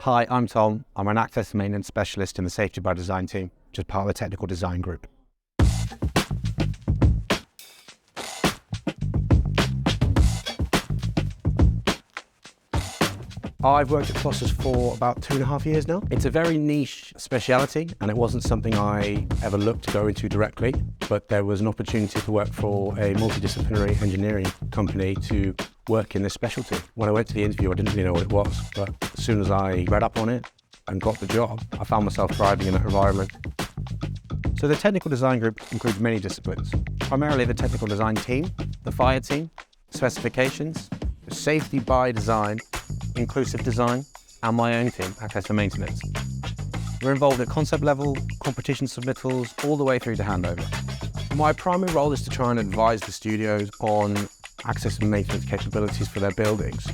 Hi, I'm Tom. I'm an access and maintenance specialist in the Safety by Design team, which is part of the technical design group. I've worked at Foster's for about 2.5 years now. It's a very niche speciality, and it wasn't something I ever looked to go into directly, but there was an opportunity to work for a multidisciplinary engineering company to work in this specialty. When I went to the interview, I didn't really know what it was, but as soon as I read up on it and got the job, I found myself thriving in that environment. So the technical design group includes many disciplines, primarily the technical design team, the fire team, specifications, the safety by design, inclusive design, and my own team, access and maintenance. We're involved at concept level, competition submittals, all the way through to handover. My primary role is to try and advise the studios on access and maintenance capabilities for their buildings.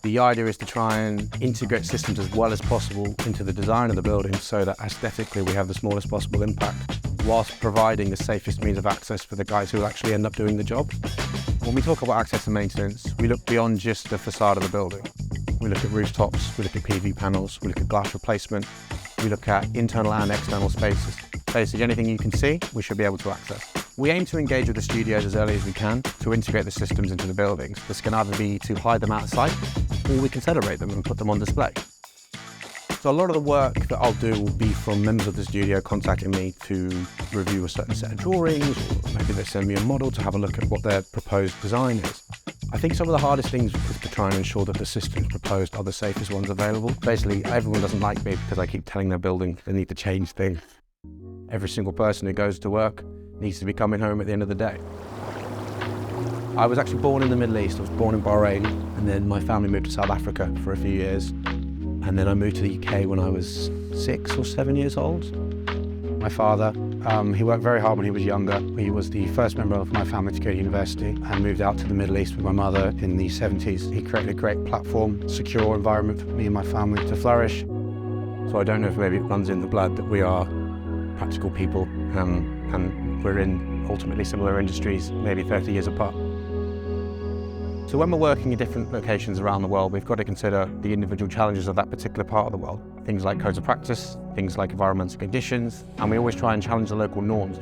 The idea is to try and integrate systems as well as possible into the design of the building so that aesthetically we have the smallest possible impact, whilst providing the safest means of access for the guys who will actually end up doing the job. When we talk about access and maintenance, we look beyond just the facade of the building. We look at rooftops, we look at PV panels, we look at glass replacement, we look at internal and external spaces. Basically anything you can see, we should be able to access. We aim to engage with the studios as early as we can to integrate the systems into the buildings. This can either be to hide them out of sight, or we can celebrate them and put them on display. So a lot of the work that I'll do will be from members of the studio contacting me to review a certain set of drawings, or maybe they send me a model to have a look at what their proposed design is. I think some of the hardest things is to try and ensure that the systems proposed are the safest ones available. Basically, everyone doesn't like me because I keep telling their building they need to change things. Every single person who goes to work needs to be coming home at the end of the day. I was actually born in the Middle East. I was born in Bahrain, and then my family moved to South Africa for a few years. And then I moved to the UK when I was 6 or 7 years old. My father, he worked very hard when he was younger. He was the first member of my family to go to university and moved out to the Middle East with my mother in the 70s. He created a great platform, secure environment for me and my family to flourish. So I don't know if maybe it runs in the blood that we are practical people and we're in ultimately similar industries, maybe 30 years apart. So when we're working in different locations around the world, we've got to consider the individual challenges of that particular part of the world. Things like codes of practice, things like environmental conditions, and we always try and challenge the local norms.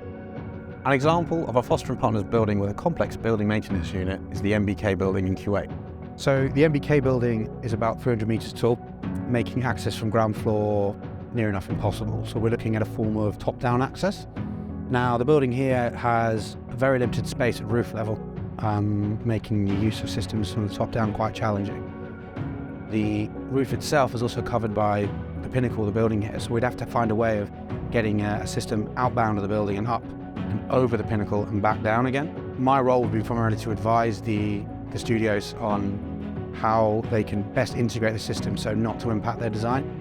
An example of a Foster & Partners building with a complex building maintenance unit is the MBK building in Kuwait. So the MBK building is about 300 meters tall, making access from ground floor near enough impossible. So we're looking at a form of top-down access. Now the building here has a very limited space at roof level, making the use of systems from the top down quite challenging. The roof itself is also covered by the pinnacle of the building here, so we'd have to find a way of getting a system outbound of the building and up and over the pinnacle and back down again. My role would be primarily to advise the studios on how they can best integrate the system so not to impact their design.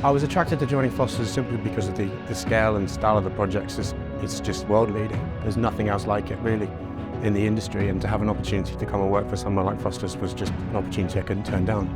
I was attracted to joining Foster's simply because of the scale and style of the projects. It's just world leading. There's nothing else like it really in the industry, and to have an opportunity to come and work for someone like Foster's was just an opportunity I couldn't turn down.